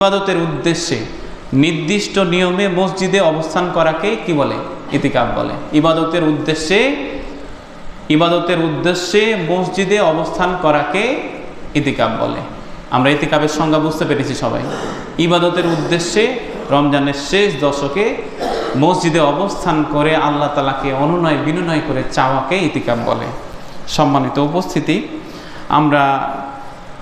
ইবাদতের উদ্দেশ্যে নির্দিষ্ট নিয়মে মসজিদে অবস্থান করাকে কি বলে? ইতিকাফ বলে। ইবাদতের উদ্দেশ্যে মসজিদে অবস্থান করাকে ইতিকাফ বলে। আমরা ইতিকাফের সংজ্ঞা বুঝতে পেরেছি সবাই। ইবাদতের উদ্দেশ্যে রমজানের শেষ দশকে মসজিদে অবস্থান করে আল্লাহ তাআলাকে অনুনয় বিনয় করে চাওয়াকে ইতিকাফ বলে। সম্মানিত উপস্থিতি, আমরা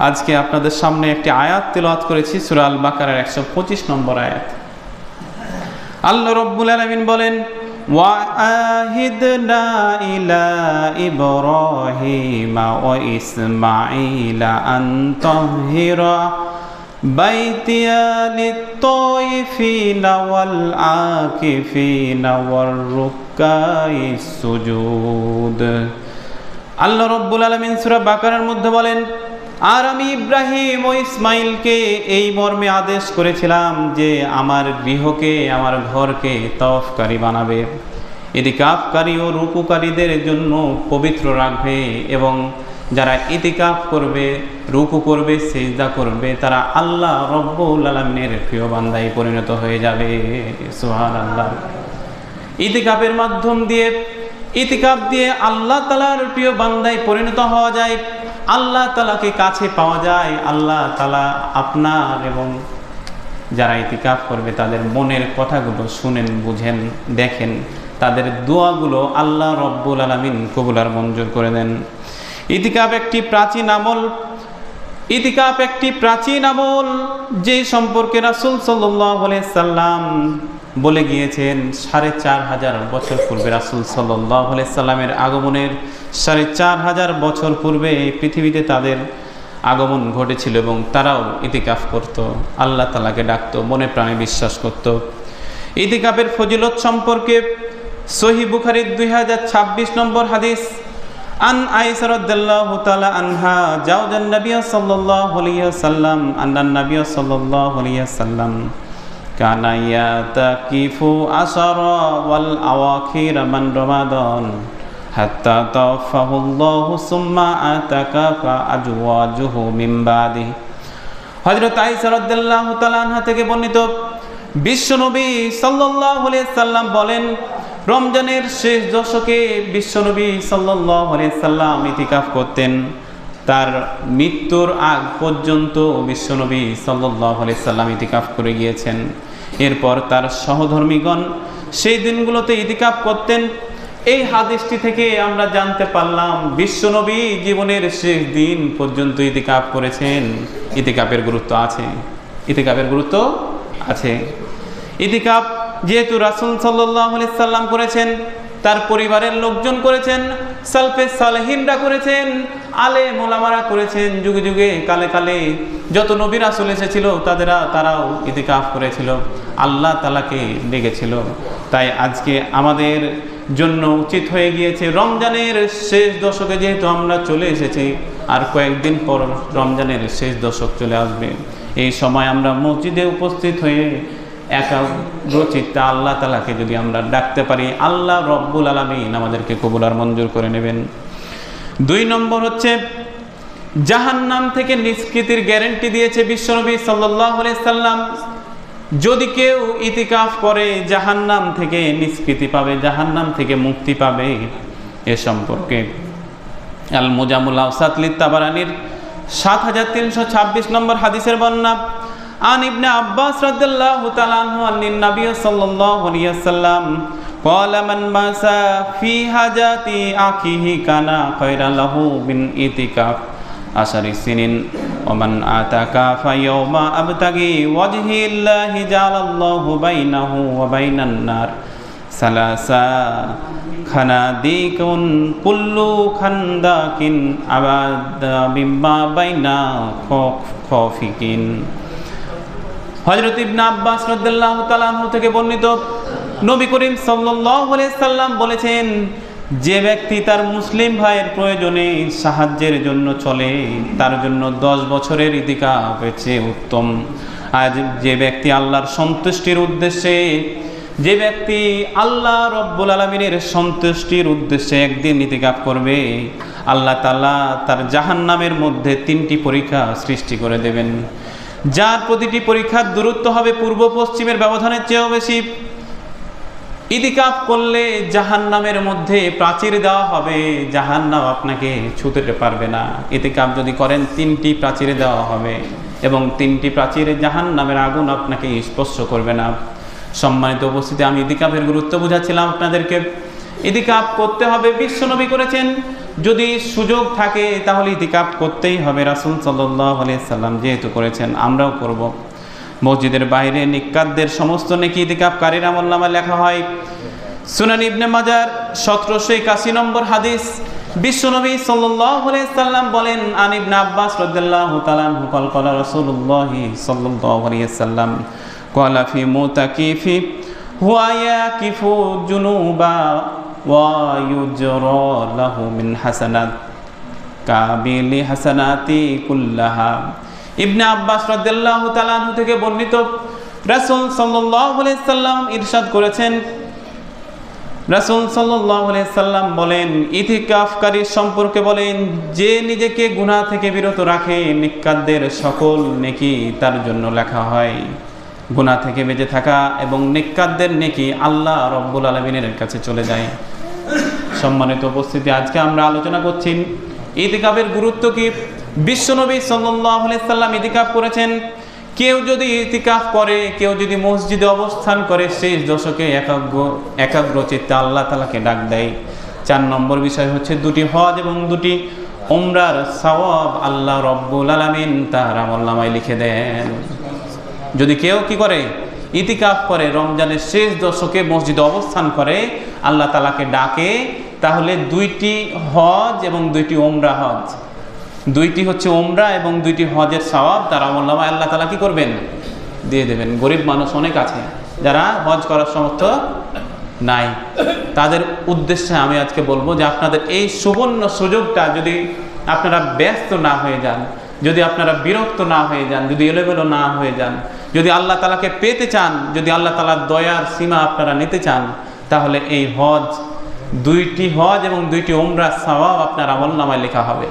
আজকে আপনাদের সামনে একটি আয়াত তেলাওয়াত করেছি, সূরা আল বাকারার 125 নম্বর আয়াত। আল্লাহ রাব্বুল আলামিন বলেন, ওয়া আহিদনা ইলা ইব্রাহিমা ওয়া ইসমাঈলা আন তাহিরা বাইতিয়া লিত-তাইফিনা ওয়াল আকিফিনা ওয়ার রুক্কাইস সুজুদ। আল্লাহ রাব্বুল আলামিন সূরা বাকারার মধ্যে বলেন, আর আমি ইব্রাহিম ও ইসমাইলকে এই মর্মে আদেশ করেছিলাম যে আমার গৃহকে, আমার ঘরকে তওয়াফকারী বানাবে, ইতিকাফকারী ও রুকুকারীদের জন্য পবিত্র রাখবে, এবং যারা ইতিকাফ করবে, রুকু করবে, সিজদা করবে, তারা আল্লাহ রব্বুল আলামিনের প্রিয় বান্দায় পরিণত হয়ে যাবে। সুবহানাল্লাহ। ইতিকাফের মাধ্যম দিয়ে, ইতিকাফ দিয়ে আল্লাহ তাআলার প্রিয় বান্দায় পরিণত হওয়া যায়, আল্লাহ তাআলাকে কাছে পাওয়া যায়। আল্লাহ তাআলা আপনার এবং যারা ইতিকাফ করবে তাদের মনের কথাগুলো শুনেন, বুঝেন, দেখেন, তাদের দোয়াগুলো আল্লাহ রব্বুল আলামিন কবুল আর মঞ্জুর করে দেন। ইতিকাফ একটি প্রাচীন আমল যে সম্পর্কে রাসূল সাল্লাল্লাহু আলাইহি সাল্লাম বলে গিয়েছেন 4500 বছর পূর্বে, রাসূল সাল্লাল্লাহু আলাইহি সাল্লামের আগমনের 4500 বছর পূর্বে পৃথিবীতে তাদের আগমন ঘটেছিল এবং তারাও ইতিকাফ করত, আল্লাহ তাআলাকে ডাকত, মনে প্রাণে বিশ্বাস করত। ইতিকাফের ফজিলত সম্পর্কে সহিহ বুখারীর 2026 নম্বর হাদিস, আন আয়েশা রাদিয়াল্লাহু তাআলা আনহা জাওজান নবী সাল্লাল্লাহু আলাইহি ওয়াসাল্লাম আন্নান নবী সাল্লাল্লাহু আলাইহি ওয়াসাল্লাম কানা ইয়াতাকিফু আশরা ওয়াল আওয়াখির মান রমাদান হাত্তা তাওফাহুল্লাহু সুম্মা আতাকাফা আজওয়াজুহু মিন বাদি। হযরত আয়েশা রাদিয়াল্লাহু তাআলা আনহা থেকে বর্ণিত, বিশ্বনবী সাল্লাল্লাহু আলাইহি সাল্লাম বলেন, রমজানের শেষ দশকে বিশ্বনবী সাল্লাল্লাহু আলাইহি সাল্লাম ইতিকাফ করতেন। তার মৃত্যুর আগ পর্যন্ত বিশ্বনবী সাল্লাল্লাহু আলাইহি সাল্লাম ইতিকাফ করে গিয়েছেন। এরপর তার সহধর্মীগণ সেই দিনগুলোতে ইতিকাফ করতেন। এই হাদিসটি থেকে আমরা জানতে পারলাম বিশ্বনবী জীবনের শেষ দিন পর্যন্ত ইতিকাফ করেছেন। ইতিকাফের গুরুত্ব আছে। ইতিকাফ যেহেতু রাসূল সাল্লাল্লাহু আলাইহি সাল্লাম করেছেন, তার পরিবারের লোকজন করেছেন, সালফে সালেহিনরা করেছেন, আলেম ওলামারা করেছেন, যুগে যুগে কালে কালে যত নবী রাসূল এসেছিল তারাও ইতিকাফ করেছিল, আল্লাহ তাআলাকে ডেকেছিল। তাই আজকে আমাদের জন্য উচিত হয়ে গিয়েছে, রমজানের শেষ দশকে যেহেতু আমরা চলে এসেছি, আর কয়েকদিন পর রমজানের শেষ দশক চলে আসবে, এই সময় আমরা মসজিদে উপস্থিত হয়ে একাগ্রচিত্তে আল্লাহ তাআলাকে যদি আমরা ডাকতে পারি, আল্লাহ রব্বুল আলামিন আমাদেরকে কবুল আর মঞ্জুর করে নেবেন। 2 নম্বর হচ্ছে, জাহান্নাম থেকে নিষ্কৃতির গ্যারান্টি দিয়েছে বিশ্বনবী সাল্লাল্লাহু আলাইহি সাল্লাম। যদি কেউ ইতিকাফ করে জাহান্নাম থেকে নিষ্কৃতি পাবে, জাহান্নাম থেকে মুক্তি পাবে। এ সম্পর্কে আল মুজামুল আওসাত লিত-তাবারানির 7326 নম্বর হাদিসের বর্ণনা, আন ইবনে আব্বাস রাদিয়াল্লাহু তাআলা আনহু আন নবী সাল্লাল্লাহু আলাইহি ওয়াসাল্লাম ক্বালা মান মাসা ফি হাজাতি আখিহি কানা খায়রান লাহু মিন ইতিকাফ আশারি সিনিন ওয়া মান আতাকাফা ইয়াওমা আবতাগি ওয়াজহিল্লাহি জাআলাল্লাহু বাইনাহু ওয়া বাইনান নার সালাসা খানাদিকুন কুল্লু খান্দাকিন আবাদা বিম্মা বাইনা খফিকিন। হযরত ইবনে আব্বাস রাদিয়াল্লাহু তাআলা আনহু থেকে বর্ণিত, নবী করিম সাল্লাল্লাহু আলাইহি সাল্লাম বলেছেন, যে ব্যক্তি তার মুসলিম ভাইয়ের প্রয়োজনে সাহায্যের জন্য চলে, তার জন্য 10 বছরের ইতিকাফ চেয়ে উত্তম। আজ যে ব্যক্তি আল্লাহর সন্তুষ্টির উদ্দেশ্যে, যে ব্যক্তি আল্লাহ রব্বুল আলামিনের সন্তুষ্টির উদ্দেশ্যে একদিন ইতিকাফ করবে, আল্লাহ তাআলা তার জাহান্নামের মধ্যে 3টি পরীক্ষা সৃষ্টি করে দেবেন। যার প্রতিটি পরীক্ষার দূরত্ব হবে পূর্ব পশ্চিমের ব্যবধানের চেয়েও বেশি। ইতিকাফ করলে জাহান্নামের মধ্যে প্রাচীর দেওয়া হবে, জাহান্নাম আপনাকে ছুঁতে পারবে না। ইতিকাফ যদি করেন 3টি প্রাচীরে দেওয়া হবে এবং 3টি প্রাচীরে জাহান্নামের আগুন আপনাকে স্পর্শ করবে না। সম্মানিত উপস্থিতি, আমি ইতিকাফের গুরুত্ব বুঝাচ্ছিলাম আপনাদেরকে। ইতিকাফ করতে হবে, বিশ্বনবী করেছেন। যদি সুযোগ থাকে তাহলে ইতিকাফ করতেই হবে। রাসূল সাল্লাল্লাহু আলাইহি সাল্লাম যেহেতু করেছেন, আমরাও করব। মসজিদের বাইরে নিক্কাতদের সমস্ত নেকি ইতিকাফকারীর আমলনামায় লেখা হয়। সুনান ইবনে মাজার 1781 নম্বর হাদিস, বিশ্বনবী সাল্লাল্লাহু আলাইহি সাল্লাম বলেন, আন ইবনে আব্বাস রাদিয়াল্লাহু তাআলা আনহু ক্বালা রাসূলুল্লাহ সাল্লাল্লাহু আলাইহি সাল্লাম ক্বালা ফি মুতাকিফি হুয়া ইয়াকিফু জুনুবা ওয়া ইউজরা লাহু মিন হাসানাত কাবিলি হাসানাতি কুল্লাহা। ইবনে আব্বাস রাদিয়াল্লাহু তাআলা আনহু থেকে বর্ণিত, রাসূল সাল্লাল্লাহু আলাইহি সাল্লাম ইরশাদ করেছেন, রাসূল সাল্লাল্লাহু আলাইহি সাল্লাম বলেন, ইতিকাফকারী সম্পর্কে বলেন, যে নিজেকে গুনাহ থেকে বিরত রাখে নিক্কাতদের সকল নেকি তার জন্য লেখা হয়। গুনাহ থেকে বেঁচে থাকা এবং নিক্কাতদের নেকি আল্লাহ রব্বুল আলামিনের কাছে চলে যায়। সম্মানিত উপস্থিতি, আজকে আমরা আলোচনা করছি ইতিকাফের গুরুত্ব কি। বিশ্বনবী সাল্লাল্লাহু আলাইহি সাল্লাম ইতিকাফ করেছেন। কেউ যদি ইতিকাফ করে, কেউ যদি মসজিদে অবস্থান করে, শেষ দশকে একাগ্র চিত্তে আল্লাহ তাআলাকে ডাক দেয়। 4 নম্বর বিষয় হচ্ছে 2টি হজ এবং 2টি উমরার সওয়াব আল্লাহ রব্বুল আলামিন তার আমলনামায় লিখে দেন। যদি কেউ কি করে, ইতিকাফ করে, রমজানের শেষ দশকে মসজিদে অবস্থান করে, আল্লাহ তাআলাকে ডাকে, তাহলে 2টি হজ এবং 2টি উমরা হজ, 2টি হচ্ছে উমরা এবং 2টি হজের সওয়াব তার আমলনামায় আল্লাহ তাআলা কি করবেন, দিয়ে দেবেন। গরিব মানুষ অনেক আছে যারা হজ করার সামর্থ্য নাই, তাদের উদ্দেশ্যে আমি আজকে বলবো যে আপনাদের এই সুবর্ণ সুযোগটা, যদি আপনারা ব্যস্ত না হয়ে যান, যদি আপনারা বিরক্ত না হয়ে যান, যদি এলোমেলো না হয়ে যান, যদি আল্লাহ তাআলাকে পেতে চান, যদি আল্লাহ তাআলার দয়ার সীমা আপনারা নিতে চান, তাহলে এই হজ, 2টি হজ এবং 2টি উমরার সওয়াব আপনার আমলনামায় লেখা হবে।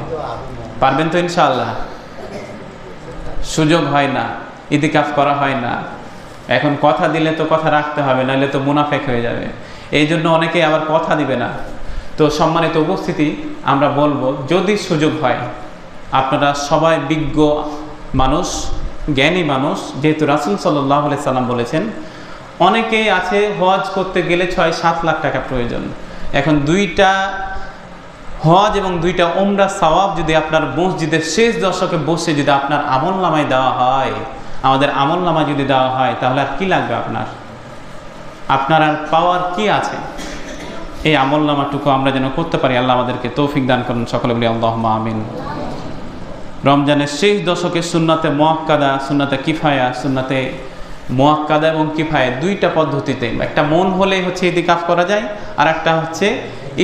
পারবেন তো ইনশাআল্লাহ? সুযোগ হয় না, ইতিকাফ করা হয় না। এখন কথা দিলে তো কথা রাখতে হবে, নাহলে তো মুনাফেক হয়ে যাবে। এই জন্য অনেকে আবার কথা দিবে না। তো সম্মানিত উপস্থিতি, আমরা বলবো, যদি সুযোগ হয়, আপনারা সবাই বিজ্ঞ মানুষ, জ্ঞানী মানুষ, যেহেতু রাসূল সাল্লাল্লাহু আলাইহি সাল্লাম বলেছেন, অনেকেই আছে হজ করতে গেলে 6-7 লাখ টাকা প্রয়োজন। এখন 2টা হজ এবং 2টা উমরা সওয়াব যদি আপনার মসজিদের শেষ দশকে বসে যদি আপনার আমলনামায় দেওয়া হয়, আমাদের আমলনামায় যদি দেওয়া হয়, তাহলে আর কি লাগবে আপনার আর পাওয়ার কি আছে? এই আমলনামাটুকু আমরা যেন করতে পারি। আল্লাহ আমাদেরকে তৌফিক দান করুন। সকলে বলি আল্লাহুম্মা আমিন। রমজানের শেষ দশকে সুন্নাতে মুআক্কাদা, সুন্নাতে কিফায়া, সুন্নাতে মুআক্কাদা এবং কিফায়া 2টা পদ্ধতিতে, একটা মন হলেই হচ্ছে ইতিকাফ করা যায়, আর একটা হচ্ছে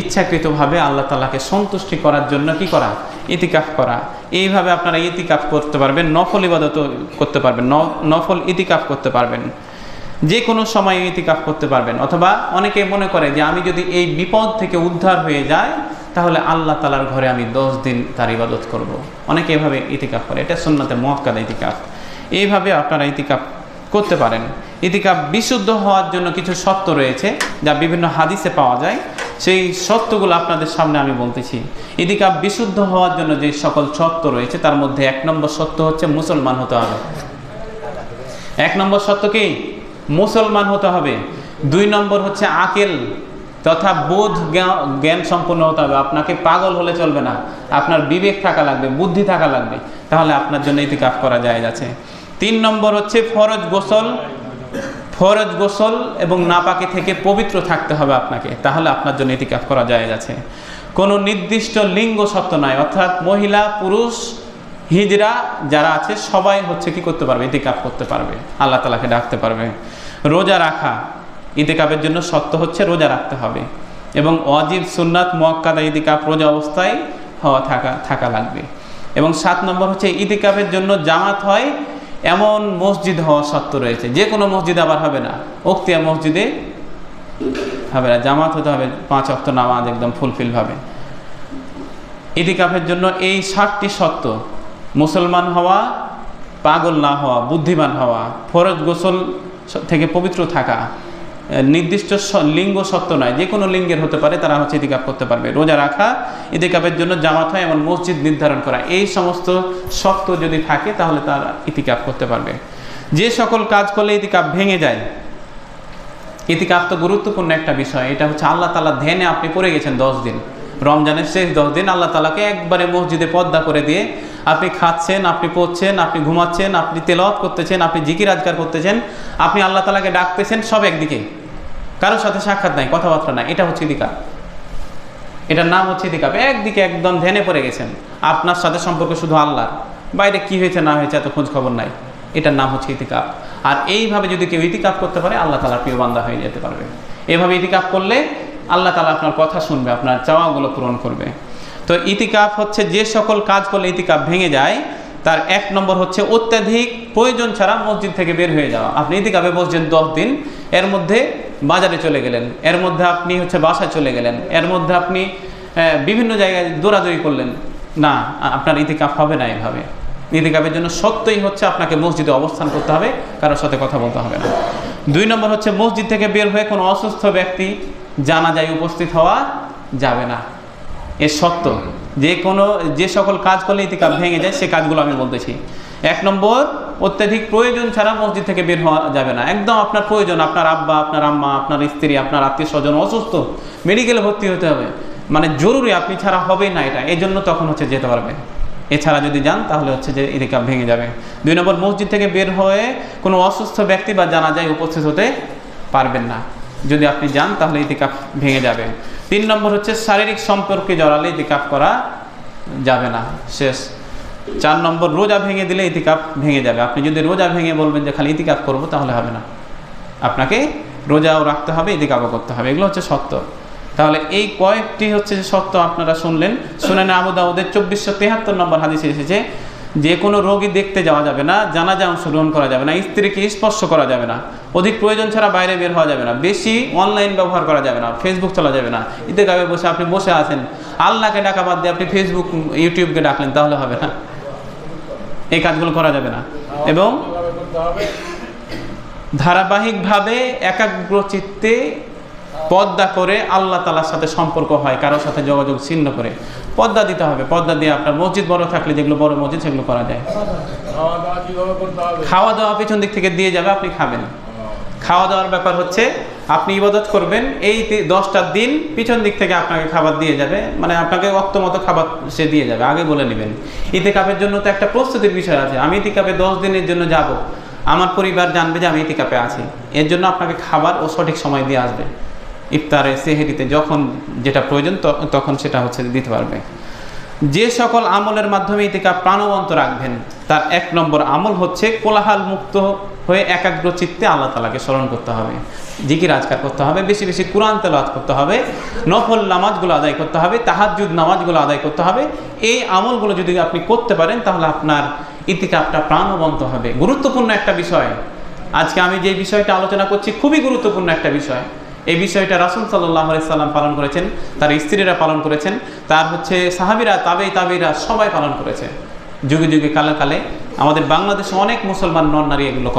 ইচ্ছাকৃতভাবে আল্লাহ তাআলাকে সন্তুষ্টি করার জন্য কি করা, ইতিকাফ করা। এইভাবে আপনারা ইতিকাফ করতে পারবেন, নফল ইবাদত করতে পারবেন, নফল ইতিকাফ করতে পারবেন, যে কোনো সময় ইতিকাফ করতে পারবেন। অথবা অনেকে মনে করে যে আমি যদি এই বিপদ থেকে উদ্ধার হয়ে যাই, তাহলে আল্লাহ তাআলার ঘরে আমি 10 দিন তার ইবাদত করব। অনেকে এভাবে ইতিকাফ করে, এটা সুন্নাতে মুআক্কাদা ইতিকাফ। এইভাবে আপনারা ইতিকাফ করতে পারেন। ইতিকাফ বিশুদ্ধ হওয়ার জন্য কিছু শর্ত রয়েছে, যা বিভিন্ন হাদিসে পাওয়া যায়। সেই শর্তগুলো আপনাদের সামনে আমি বলতেছি। ইতিকাফ বিশুদ্ধ হওয়ার জন্য যে সকল শর্ত রয়েছে, তার মধ্যে 1 নম্বর শর্ত হচ্ছে মুসলমান হতে হবে। 1 নম্বর শর্ত কি? মুসলমান হতে হবে। 2 নম্বর হচ্ছে আকেল তথা বোধ জ্ঞান সম্পন্ন হতে হবে। আপনাকে পাগল হলে চলবে না, আপনার বিবেক থাকা লাগবে, বুদ্ধি থাকা লাগবে, তাহলে আপনার জন্য ইতিকাফ করা জায়েজ আছে। 3 নম্বর হচ্ছে ফরজ গোসল এবং নাপাকি থেকে পবিত্র থাকতে হবে আপনাকে, তাহলে আপনার জন্য ইতিকাফ করা জায়েজ আছে। কোনো নির্দিষ্ট লিঙ্গ শর্ত নয়, অর্থাৎ মহিলা, পুরুষ, হিজড়া যারা আছে সবাই হচ্ছে কি করতে পারবে, ইতিকাফ করতে পারবে, আল্লাহ তাআলাকে ডাকতে পারবে। রোজা রাখা, ইতিকাফের জন্য শর্ত হচ্ছে রোজা রাখতে হবে, এবং ওয়াজিব, সুন্নাত, মুআক্কাদা ইতিকাফ রোজা অবস্থায় থাকা লাগবে। এবং 7 নম্বর হচ্ছে ইতিকাফের জন্য জামাত হয় এমন মসজিদ হওয়া শর্ত রয়েছে। যে কোনো মসজিদে আবার হবে না, উক্তিয়া মসজিদে হবে না, জামাত হতে হবে, 5 ওয়াক্ত নামাজ একদম ফুলফিল ভাবে। ইতিকাফের জন্য এই 7টি শর্ত, মুসলমান হওয়া, পাগল না হওয়া, বুদ্ধিমান হওয়া, ফরজ গোসল থেকে পবিত্র থাকা, নির্দিষ্ট লিঙ্গ সত্য নয়, যে কোনো লিঙ্গের হতে পারে, তারা হচ্ছে ইতিকাফ করতে পারবে। রোজা রাখা, ইতিকাফের জন্য জামাত হয় এমন মসজিদ নির্ধারণ করা, এই সমস্ত শর্ত যদি থাকে তাহলে তারা ইতিকাফ করতে পারবে। যে সকল কাজ করলে ইতিকাফ ভেঙে যায়, ইতিকাফ তো গুরুত্বপূর্ণ একটা বিষয়। এটা হচ্ছে আল্লাহ তাআলা ধ্যানে আপনি পড়ে গেছেন 10 দিন, রমজানের শেষ 10 দিন আল্লাহ তাআলাকে একবারে মসজিদে পর্দা করে দিয়ে আপনি খাচ্ছেন, আপনি পড়ছেন, আপনি ঘুমাচ্ছেন, আপনি তেলাওয়াত করতেছেন, আপনি জিকির আজকার করতেছেন, আপনি আল্লাহ তাআলাকে ডাকতেছেন, সব একদিকে, কারোর সাথে সাক্ষাৎ নাই, কথাবার্তা নাই, এটা হচ্ছে ইতিকাফ। এটার নাম হচ্ছে ইতিকাফ। একদিকে একদম ধ্যানে পড়ে গেছেন, আপনার সাথে সম্পর্ক শুধু আল্লাহর, বাইরে কি হয়েছে না হয়েছে এত খোঁজ খবর নাই, এটার নাম হচ্ছে ইতিকাফ। আর এইভাবে যদি কেউ ইতিকাফ করতে পারে আল্লাহ তাআলার প্রিয় বান্দা হয়ে যেতে পারবে। এভাবে ইতিকাফ করলে আল্লাহ তাআলা আপনার কথা শুনবে, আপনার চাওয়াগুলো পূরণ করবে। তো ইতিকাফ হচ্ছে যে সকল কাজ করলে ইতিকাফ ভেঙে যায়, তার 1 নম্বর হচ্ছে অত্যাধিক প্রয়োজন ছাড়া মসজিদ থেকে বের হয়ে যাওয়া। আপনি ইতিকাফে বসছেন 10 দিন, এর মধ্যে বাজারে চলে গেলেন, এর মধ্যে আপনি হচ্ছে বাসায় চলে গেলেন, এর মধ্যে আপনি বিভিন্ন জায়গায় দৌড়াদৌড়ি করলেন, না, আপনার ইতিকাফ হবে না। এভাবে ইতিকাফের জন্য সত্যই হচ্ছে আপনাকে মসজিদে অবস্থান করতে হবে, কারোর সাথে কথা বলতে হবে না। 2 নম্বর হচ্ছে মসজিদ থেকে বের হয়ে কোনো অসুস্থ ব্যক্তি জানাজায় উপস্থিত হওয়া যাবে না। এর সত্য যে সকল কাজ করলে ইতিকাফ ভেঙে যায় সে কাজগুলো আমি বলতেছি। 1 নম্বর, অত্যাধিক প্রয়োজন ছাড়া মসজিদ থেকে বের হওয়া যাবে না। একদম আপনার প্রয়োজন, আপনার আব্বা, আপনার আম্মা, আপনার স্ত্রী, আপনার আত্মীয় স্বজন অসুস্থ, মেডিকেলে ভর্তি হতে হবে, মানে জরুরি, আপনি ছাড়া হবেই না এটা, এই জন্য তখন হচ্ছে যেতে পারবেন। এছাড়া যদি যান তাহলে হচ্ছে যে ইতিকাফ ভেঙে যাবে। 2 নম্বর, মসজিদ থেকে বের হয়ে কোনো অসুস্থ ব্যক্তি বা জানাজায় উপস্থিত হতে পারবেন না। যদি আপনি যান তাহলে ইতিকাফ ভেঙে যাবে। 3 নম্বর হচ্ছে শারীরিক সম্পর্কে জড়ালে ইতিকাফ করা যাবে না, শেষ। 4 নম্বর, রোজা ভেঙে দিলে ইতিকাফ ভেঙে যাবে। আপনি যদি রোজা ভেঙে বলবেন যে খালি ইতিকাফ করব, তাহলে হবে না, আপনাকে রোজাও রাখতে হবে, ইতিকাফও করতে হবে। এগুলো হচ্ছে সত্য। তাহলে এই কয়েকটি হচ্ছে যে সত্য আপনারা শুনলেন। সুনানে আবু দাউদের 2473 নম্বর হাদিসে এসেছে, যে কোনো রোগী দেখতে যাওয়া যাবে না, জানাজা অংশগ্রহণ করা যাবে না, স্ত্রীকে স্পর্শ করা যাবে না, অধিক প্রয়োজন ছাড়া বাইরে বের হওয়া যাবে না, বেশি অনলাইন ব্যবহার করা যাবে না, ফেসবুক চলা যাবে না। ইতিকাফে বসে আপনি বসে আছেন, আল্লাহকে ডাকা বাদ দিয়ে আপনি ফেসবুক, ইউটিউবকে ডাকলেন, তাহলে হবে না, এই কাজগুলো করা যাবে না। এবং ধারাবাহিকভাবে একাগ্রচিত্তে পর্দা করে আল্লাহ তাআলার সাথে সম্পর্ক হয়, কারোর সাথে যোগাযোগ ছিন্ন করে পর্দা দিতে হবে। পর্দা দিয়ে আপনার মসজিদ বড় থাকলে, যেগুলো বড় মসজিদ সেগুলো করা যায়। খাওয়া দাওয়া পিছন দিক থেকে দিয়ে যাবে, আপনি খাবেন। খাওয়া দাওয়ার ব্যাপার হচ্ছে আপনি ইবাদত করবেন, এই 10টা দিন পিছন দিক থেকে আপনাকে খাবার দিয়ে যাবে, মানে আপনাকে ওয়াক্ত মতো খাবার সে দিয়ে যাবে, আগে বলে নেবেন। ইতিকাফের জন্য তো একটা প্রস্তুতির বিষয় আছে। আমি ইতিকাফে 10 দিনের জন্য যাব, আমার পরিবার জানবে যে আমি ইতিকাফে আছি, এর জন্য আপনাকে খাবার ও সঠিক সময় দিয়ে আসবে। ইফতারে, সেহরিতে, যখন যেটা প্রয়োজন তখন সেটা হচ্ছে দিতে পারবে। যে সকল আমলের মাধ্যমে ইতিকাফ প্রাণবন্ত রাখবেন, তার 1 নম্বর আমল হচ্ছে কোলাহল মুক্ত হয়ে একাগ্র চিত্তে আল্লাহ তাআলাকে স্মরণ করতে হবে, জিকির আজকার করতে হবে, বেশি বেশি কোরআন তেলাওয়াত করতে হবে, নফল নামাজগুলো আদায় করতে হবে, তাহাজ্জুদ নামাজগুলো আদায় করতে হবে। এই আমলগুলো যদি আপনি করতে পারেন তাহলে আপনার ইতিকাফটা প্রাণবন্ত হবে। গুরুত্বপূর্ণ একটা বিষয়, আজকে আমি যে বিষয়টা আলোচনা করছি খুবই গুরুত্বপূর্ণ একটা বিষয়। এই বিষয়টা রাসূল সাল্লাল্লাহু আলাইহি সাল্লাম পালন করেছেন, তার স্ত্রীরা পালন করেছেন, তার হচ্ছে সাহাবীরা, তাবেঈরা সবাই পালন করেছে, যুগে যুগে কালে কালে। আমাদের বাংলাদেশে অনেক মুসলমান নর নারী এগুলো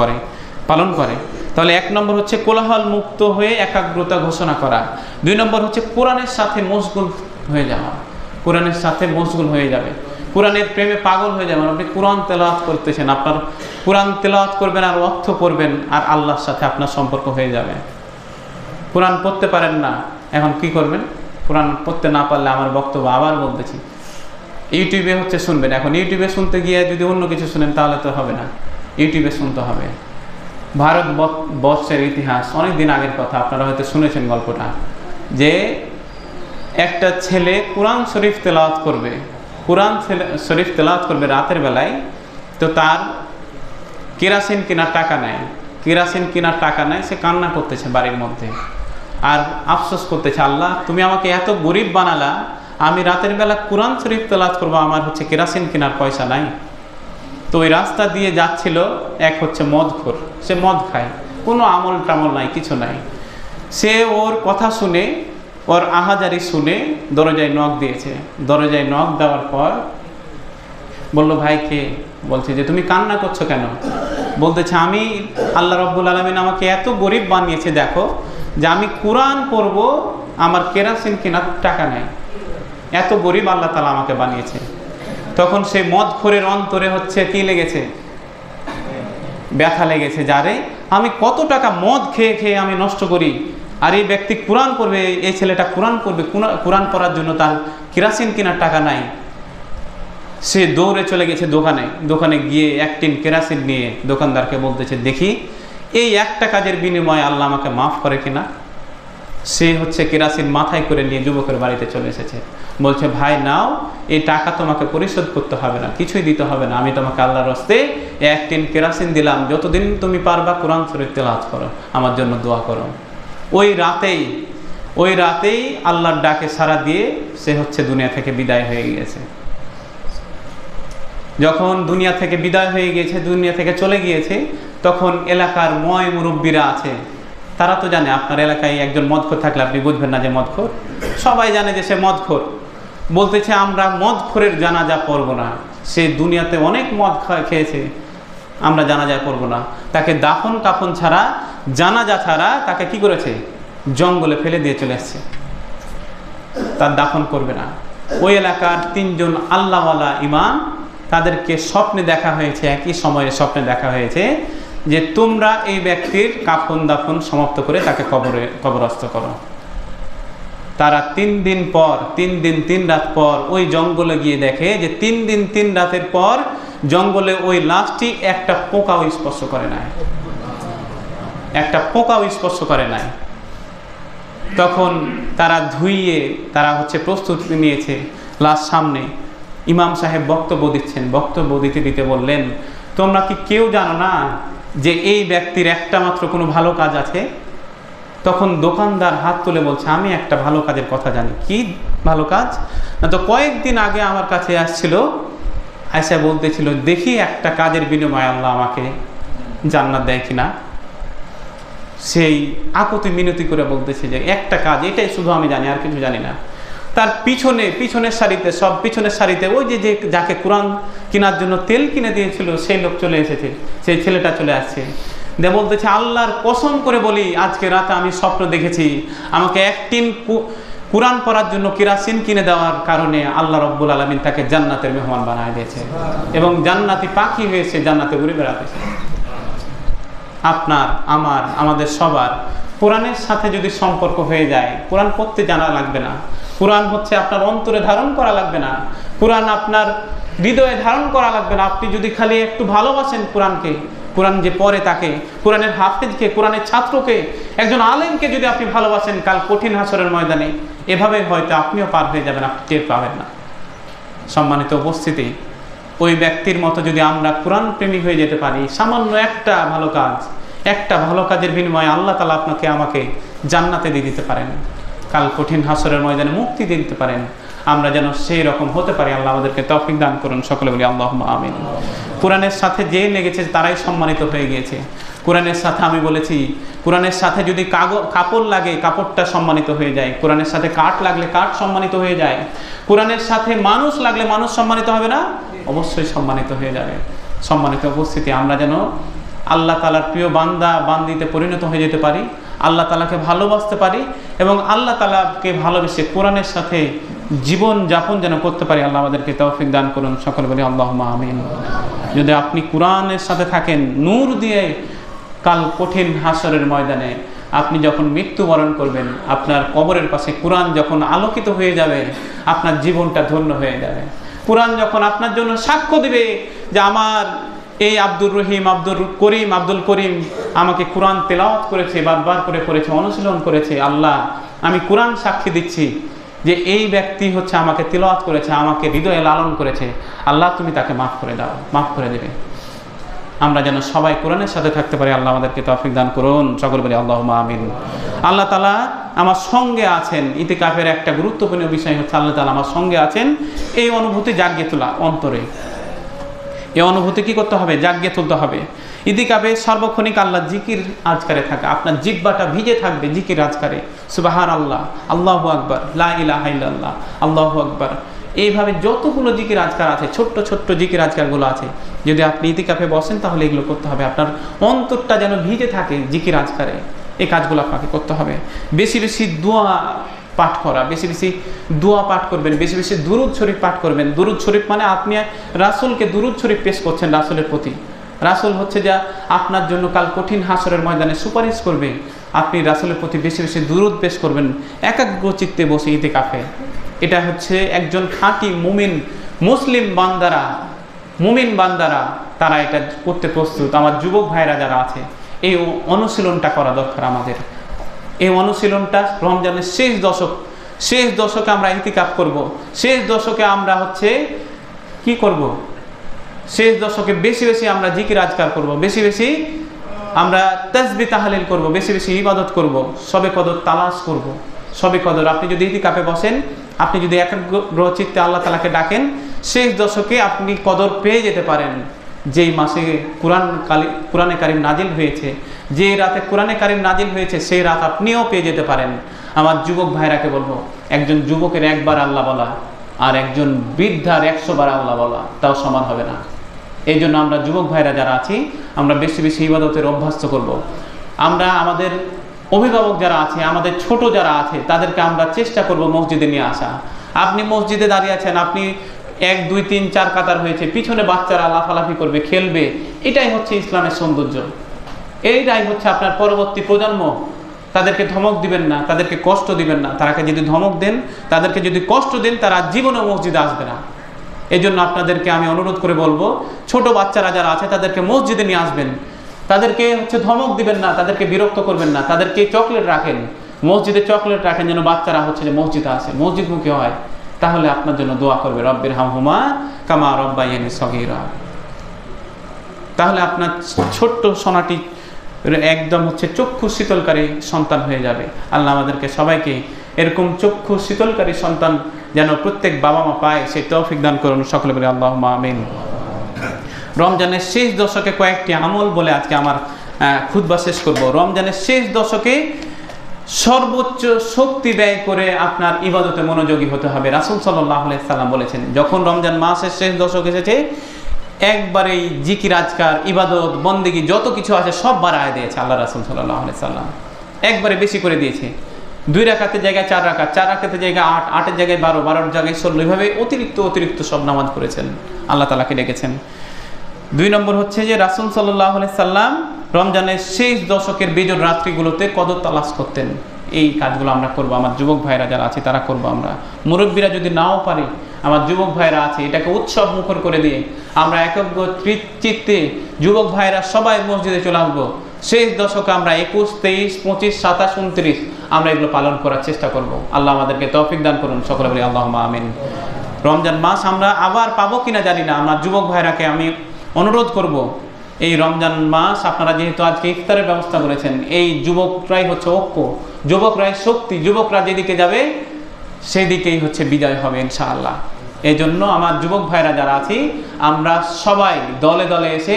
পালন করে। তাহলে 1 নম্বর হচ্ছে কোলাহল মুক্ত হয়ে একাগ্রতা ঘোষণা করা। 2 নম্বর হচ্ছে কোরআনের সাথে মশগুল হয়ে যাওয়া, কোরআনের সাথে মশগুল হয়ে যাবে, কোরআনের প্রেমে পাগল হয়ে যাবেন। আপনি কোরআন তেলাওয়াত করতেছেন, আপনার কোরআন তেলাওয়াত করবেন আর অর্থ পড়বেন, আর আল্লাহর সাথে আপনার সম্পর্ক হয়ে যাবে। কোরআন পড়তে পারেন না, এখন কি করবেন? কোরআন পড়তে না পারলে আমার বক্তব্য আবার বলতেছি, ইউটিউবে হচ্ছে শুনবেন। এখন ইউটিউবে শুনতে গিয়ে যদি অন্য কিছু শুনেন তাহলে তো হবে না, ইউটিউবে শুনতে হবে। ভারতবর্ষের ইতিহাস, অনেক দিন আগের কথা, আপনারা হয়তো শুনেছেন গল্পটা, যে একটা ছেলে কোরআন শরীফ তেলাওয়াত করবে, কোরআন শরীফ তেলাওয়াত করবে রাতের বেলায়, তো তার কেরাসিন কেনার টাকা নাই, কেরাসিন কেনার টাকা নাই, সে কান্না করতেছে বাড়ির মধ্যে, আর আফসোস করতেছে, আল্লাহ তুমি আমাকে এত গরিব বানালা, আমি রাতের বেলা কোরআন শরীফ তেলাওয়াত করবো, আমার হচ্ছে কেরাসিন কেনার পয়সা নাই। তো ওই রাস্তা দিয়ে যাচ্ছিল এক হচ্ছে মদখোর, সে মদ খায়, কোনো আমল টামল নাই, কিছু নাই। সে ওর কথা শুনে, ওর আহাজারি শুনে দরজায় নক দিয়েছে। দরজায় নক দেওয়ার পর বলল ভাই কে? বলছে যে তুমি কান্না করছো কেন? বলতেছে আমি আল্লাহ রাব্বুল আলামিন আমাকে এত গরিব বানিয়েছে দেখো, যে আমি কোরআন পড়ব আমার কেরাসিন কেনার টাকা নেই, এত গরিব আল্লাহ তাআলা আমাকে বানিয়েছে। তখন সেই মদখোরের অন্তরে হচ্ছে কি লেগেছে? ব্যথা লেগেছে, যারে আমি কত টাকা মদ খেয়ে খেয়ে আমি নষ্ট করি, আর এই ব্যক্তি কোরআন পড়বে, এই ছেলেটা কোরআন পড়বে, কোরআন পড়ার জন্য তার কেরাসিন কেনার টাকা নাই। সে দৌড়ে চলে গেছে দোকানে গিয়ে 1 টিন কেরাসিন নিয়ে দোকানদারকে বলতেছে দেখি এই একটা কাজের বিনিময়ে আল্লাহ আমাকে মাফ করে কিনা। সে হচ্ছে কেরাসিন মাথায় করে নিয়ে যুবকের বাড়িতে চলে এসেছে। বলছে ভাই নাও, এই টাকা তোমাকে পরিশোধ করতে হবে না, কিছুই দিতে হবে না, আমি তোমাকে আল্লাহর রাস্তায় 1 টিন কেরাসিন দিলাম, যতদিন তুমি পারবা কোরআন শরীফ তেলাওয়াত করো, আমার জন্য দোয়া করো। ওই রাতেই আল্লাহর ডাকে সাড়া দিয়ে সে হচ্ছে দুনিয়া থেকে বিদায় হয়ে গিয়েছে। যখন দুনিয়া থেকে বিদায় হয়ে গিয়েছে, দুনিয়া থেকে চলে গিয়েছে, তখন এলাকার ময় মুরব্বীরা আছে, তারা তো জানে আপনার এলাকায় একজন মদখোর থাকলে আপনি বুঝবেন না যে মদখোর, সবাই জানে যে সে মদখোর। বলতেছে আমরা মদখোরের জানাজা পড়ব না, সে দুনিয়াতে অনেক মদ খেয়েছে, আমরা জানাজা পড়ব না। তাকে দাফন কাফন ছাড়া, জানাজা ছাড়া তাকে কি করেছে? জঙ্গলে ফেলে দিয়ে চলে আসছে, তার দাফন করবে না। ওই এলাকার 3 জন আল্লাহওয়ালা ইমাম, তাদেরকে স্বপ্নে দেখা হয়েছে, একই সময়ে স্বপ্নে দেখা হয়েছে যে তোমরা এই ব্যক্তির কাফন দাফন সমাপ্ত করে তাকে কবরস্থ করো। তারা 3 দিন পর, 3 দিন 3 রাত পর ওই জঙ্গলে গিয়ে দেখে যে 3 দিন 3 রাতের পর জঙ্গলে ওই লাশটি একটা পোকাও স্পর্শ করে নাই, একটা পোকাও স্পর্শ করে নাই। তখন তারা ধুইয়ে তারা হচ্ছে প্রস্তুতি নিয়েছে, লাশ সামনে। ইমাম সাহেব বক্তব্য দিচ্ছেন, বক্তব্য দিতে দিতে বললেন তোমরা কি কেউ জানো না যে এই ব্যক্তির একটা মাত্র কোনো ভালো কাজ আছে? তখন দোকানদার হাত তুলে বলছে আমি একটা ভালো কাজের কথা জানি। কি ভালো কাজ? না তো কয়েকদিন আগে আমার কাছে আসছিল, আয়সা বলতেছিল দেখি একটা কাজের বিনিময়ে আল্লাহ আমাকে জান্নাত দেয় কিনা। সেই আকুতি মিনতি করে বলতেছে যে একটা কাজ, এটাই শুধু আমি জানি, আর কিছু জানি না। তার পিছনের সারিতে, সব পিছনের সারিতে ওই যে যাকে কোরআন কেনার জন্য তেল কিনে দিয়েছিল সেই লোক চলে এসেছে, সেই ছেলেটা চলে আসছে। দিয়ে বলতেছে আল্লাহর কসম করে বলি আজকে রাতে আমি স্বপ্ন দেখেছি, আমাকে 1 টিন কোরআন পড়ার জন্য কেরাসিন কিনে দেওয়ার কারণে আল্লাহ রাব্বুল আলামিন তাকে জান্নাতের মেহমান বানায় দিয়েছে এবং জান্নাতি পাখি হয়েছে, জান্নাতে ঘুরে বেড়াতেছে। আপনার আমার আমাদের সবার কোরআনের সাথে যদি সম্পর্ক হয়ে যায়, কোরআন পড়তে জানা লাগবে না, কোরআন হচ্ছে আপনার অন্তরে ধারণ করা লাগবে না, কোরআন আপনার হৃদয়ে ধারণ করা লাগবে না। আপনি যদি খালি একটু ভালোবাসেন কোরআনকে, কোরআন যে পড়ে তাকে, কোরআনের হাফেজকে, কোরআনের ছাত্রকে, একজন আলেমকে যদি আপনি ভালোবাসেন, কাল কঠিন হাসরের ময়দানে এভাবে হয়তো আপনিও পার হয়ে যাবেন, আপনি টের পাবেন না। সম্মানিত উপস্থিতি, ওই ব্যক্তির মতো যদি আমরা কোরআন প্রেমী হয়ে যেতে পারি, সামান্য একটা ভালো কাজ, একটা ভালো কাজের বিনিময়ে আল্লাহ তাআলা আপনাকে আমাকে জান্নাতে দিয়ে দিতে পারেন, কাল কঠিন হাসরের ময়দানে মুক্তি দিয়ে দিতে পারেন। আমরা যেন সেই রকম হতে পারি, আল্লাহ আমাদেরকে তৌফিক দান করুন। সকলে বলি আল্লাহুম্মা আমিন। কোরআনের সাথে যে লেগেছে তারাই সম্মানিত হয়ে গিয়েছে। কোরআনের সাথে আমি বলেছি, কোরআনের সাথে যদি কাপড় লাগে কাপড়টা সম্মানিত হয়ে যায়, কোরআনের সাথে কাঠ লাগলে কাঠ সম্মানিত হয়ে যায়, কোরআনের সাথে মানুষ লাগলে মানুষ সম্মানিত হবে না? অবশ্যই সম্মানিত হয়ে যাবে। সম্মানিত উপস্থিতি, আমরা যেন আল্লাহ তাআলার প্রিয় বান্দা বান্দিতে পরিণত হয়ে যেতে পারি, আল্লাহ তাআলাকে ভালোবাসতে পারি এবং আল্লাহ তাআলাকে ভালোবেসে কোরআনের সাথে জীবন যাপন যেন করতে পারি। আল্লাহ আমাদেরকে তৌফিক দান করুন। সকলে বলি আল্লাহুম্মা আমিন। যদি আপনি কোরআনের সাথে থাকেন, নূর দিয়ে কাল কঠিন হাসরের ময়দানে আপনি যখন মৃত্যুবরণ করবেন, আপনার কবরের পাশে কোরআন যখন আলোকিত হয়ে যাবে, আপনার জীবনটা ধন্য হয়ে যাবে। কোরআন যখন আপনার জন্য সাক্ষ্য দিবে যে আমার এই আব্দুর রহিম, আব্দুল করিম আমাকে কোরআন তেলাওয়াত করেছে, বারবার করে পড়েছে, অনুশীলন করেছে, আল্লাহ আমি কোরআন সাক্ষী দিচ্ছি যে এই ব্যক্তি হচ্ছে আমাকে তেলাওয়াত করেছে, আমাকে হৃদয়ে লালন করেছে, আল্লাহ তুমি তাকে মাফ করে দাও, মাফ করে দেবে। আমরা যেন সবাই কোরআনের সাথে থাকতে পারি। আল্লাহ আমাদেরকে তৌফিক দান করুন। সকল বলি আল্লাহুম্মা আমিন। আল্লাহ তাআলা আমার সঙ্গে আছেন। ইতিকাফের একটা গুরুত্বপূর্ণ বিষয় হচ্ছে আল্লাহ তাআলা আমার সঙ্গে আছেন, এই অনুভূতি জাগিয়ে তোলা অন্তরে। এই অনুভূতি কি করতে হবে? জাগিয়ে তুলতে হবে। ইতিকাফে সর্বক্ষণিক আল্লাহ জিকির আজকারে থাকে, আপনার জিহ্বাটা ভিজে থাকবে জিকির আজকারে। সুবহানাল্লাহ, আল্লাহু আকবার, লা ইলাহা ইল্লাল্লাহ, আল্লাহু আকবার। এইভাবে যতগুলো জিকির আজকার আছে, ছোট্ট ছোট্ট জিকির আজকারগুলো আছে, যদি আপনি ইতিকাফে বসেন তাহলে এগুলো করতে হবে। আপনার অন্তরটা যেন ভিজে থাকে জিকির আজকারে, এই কাজগুলো আপনাকে করতে হবে। বেশি বেশি দোয়া পাঠ করা, বেশি বেশি দোয়া পাঠ করবেন, বেশি বেশি দুরুদ শরীফ পাঠ করবেন। দুরুদ শরীফ মানে আপনি রাসূলকে দুরুদ শরীফ পেশ করছেন রাসূলের প্রতি। রাসূল হচ্ছে যা আপনার জন্য কাল কঠিন হাসরের ময়দানে সুপারিশ করবে। আপনি রাসূলের প্রতি বেশি বেশি দুরুদ পেশ করবেন একাগ্র চিত্তে বসে ইতিকাফে। এটা হচ্ছে একজন খাঁটি মুমিন মুসলিম বান্দারা তারা এটা করতে প্রস্তুত। আমার যুবক ভাইরা যারা আছে, এই অনুশীলনটা করা দরকার আমাদের। এই অনুশীলনটা রমজানের শেষ দশকে আমরা ইতিকাফ করব। শেষ দশকে আমরা হচ্ছে কি করব? শেষ দশকে বেশি বেশি আমরা জিকির আজকার করব, বেশি বেশি আমরা তাসবিহ তাহলিল করব, বেশি বেশি ইবাদত করব, সবে কদর তালাশ করব। সবে কদর আপনি যদি ইতিকাফে বসেন, আপনি যদি একাগ্র চিত্তে আল্লাহ তাআলাকে ডাকেন, শেষ দশকে আপনি কদর পেয়ে যেতে পারেন। যেই মাসে কোরআনে কারিম নাজিল হয়েছে, যে রাতে কোরআনে কারিম নাজিল হয়েছে, সেই রাত আপনিও পেয়ে যেতে পারেন। আমার যুবক ভাইরাকে বলবো, একজন যুবকের একবার আল্লাহ বলা আর একজন বৃদ্ধার 100 বার আল্লাহ বলা তাও সমান হবে না। এই জন্য আমরা যুবক ভাইরা যারা আছি, আমরা বেশি বেশি ইবাদতের অভ্যস্ত করব। আমরা আমাদের অভিভাবক যারা আছে, আমাদের ছোট যারা আছে, তাদেরকে আমরা চেষ্টা করব মসজিদে নিয়ে আসা। আপনি মসজিদে দাঁড়িয়ে আছেন, আপনি 1 2 3 4 কাতার হয়েছে, পিছনে বাচ্চারা লাফালাফি করবে, খেলবে। এটাই হচ্ছে ইসলামের সৌন্দর্য, এইটাই হচ্ছে আপনার পরবর্তী প্রজন্ম। তাদেরকে ধমক দিবেন না, তাদেরকে কষ্ট দিবেন না। তারাকে যদি ধমক দেন, তাদেরকে যদি কষ্ট দেন, তারা জীবনে মসজিদে আসবে না। এই জন্য আপনাদেরকে আমি অনুরোধ করে বলবো, ছোট বাচ্চারা যারা আছে তাদেরকে মসজিদে নিয়ে আসবেন। তাদেরকে হচ্ছে ধমক দিবেন না, তাদেরকে বিরক্ত করবেন না, তাদেরকে চকলেট রাখেন, মসজিদে চকলেট রাখেন, যেন বাচ্চারা হচ্ছে যে মসজিদে আসে, মসজিদমুখী হয়। তাহলে আপনার জন্য দোয়া করবে, রব্বির হামহুমা কামা রব্বায়ানি সগীরা। তাহলে আপনার ছোট্ট সোনাটি একদম হচ্ছে চক্ষু শীতলকারী সন্তান হয়ে যাবে। আল্লাহ আমাদেরকে সবাইকে এরকম চক্ষু শীতলকারী সন্তান যেন প্রত্যেক বাবা মা পায়, সেই তৌফিক দান করুন সকলে বলে আল্লাহুম্মা আমিন। রমজানের শেষ দশকে কয়েকটি আমল বলে আজকে আমার খুতবা শেষ করব। রমজানের শেষ দশকে সর্বোচ্চ শক্তি ব্যয় করে আপনার ইবাদতে মনোযোগী হতে হবে। রাসূল সাল্লাল্লাহু আলাইহি সাল্লাম বলেছেন, যখন রমজান মাসের শেষ দশক এসেছে, একবারেই জিকির আজকার ইবাদত বন্দেগী যত কিছু আছে সব বাড়ায় দিয়েছে আল্লাহ রাসূল সাল্লাল্লাহু আলাইহি সাল্লাম। একবারে বেশি করে দিয়েছে। 2 রাকাতের জায়গায় 4 রাকাত, 4 রাকাতের জায়গায় 8, 8-এর জায়গায় 12, 12-এর জায়গায় 16, এইভাবে অতিরিক্ত সব নামাজ পড়েছেন, আল্লাহ তাআলাকে ডেকেছেন। 2 নম্বর হচ্ছে যে রাসূল সাল্লাল্লাহু আলাইহি সাল্লাম রমজানের শেষ দশকের বিজোড় রাত্রিগুলোতে কদর তালাশ করতেন। এই কাজগুলো আমরা করব, আমার যুবক ভাইরা যারা আছে তারা করব। আমরা মুরব্বীরা যদি নাও পারি, আমার যুবক ভাইরা আছে, এটাকে উৎসব মুখর করে দিয়ে আমরা একাগ্র চিত্তে যুবক ভাইরা সবাই মসজিদে চলে আসবো। শেষ দশকে আমরা 21, 23, 25, 27, 29 আমরা এগুলো পালন করার চেষ্টা করব। আল্লাহ আমাদেরকে তৌফিক দান করুন, সকলে বলি আল্লাহুম্মা আমিন। রমজান মাস আমরা আবার পাবো কিনা জানি না। আমার যুবক ভাইরাকে আমি অনুরোধ করব, এই রমজান মাস আপনারা যেহেতু আজকে ইফতারের ব্যবস্থা করেছেন, এই যুবকরাই হচ্ছে ঐক্য, যুবকরাই শক্তি, যুবকরা যেদিকে যাবে সেই দিকেই হচ্ছে বিজয় হবে ইনশাআল্লাহ। এই জন্য আমার যুবক ভাইরা যারা আছি, আমরা সবাই দলে দলে এসে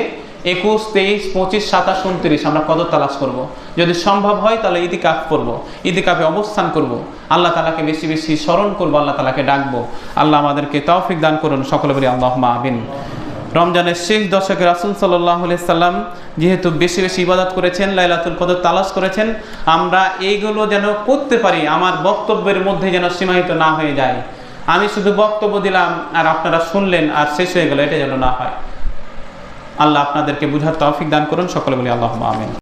21, 23, 25, 27, 29 আমরা কদর তালাশ করব। যদি সম্ভব হয় তাহলে ইতিকাফ করব, ইতিকাফে অবস্থান করব, আল্লাহ তাআলাকে বেশি বেশি স্মরণ করব, আল্লাহ তাআলাকে ডাকবো। আল্লাহ আমাদেরকে তৌফিক দান করুন, সকলে বলি আল্লাহুম্মা আমিন। রমজানের শেষ দশকে রাসূল সাল্লাল্লাহু আলাইহি সাল্লাম যেহেতু বেশি বেশি ইবাদত করেছেন, লাইলাতুল কদর তালাশ করেছেন, আমরা এইগুলো যেন করতে পারি, আমার বক্তব্যের মধ্যে যেন সীমাহিত না হয়ে যায়। আমি শুধু বক্তব্য দিলাম আর আপনারা শুনলেন আর শেষ হয়ে গেল, এটা যেন না হয়। আল্লাহ আপনাদেরকে বুঝার তৌফিক দান করুন, সকলে বলি আল্লাহুম্মা আমিন।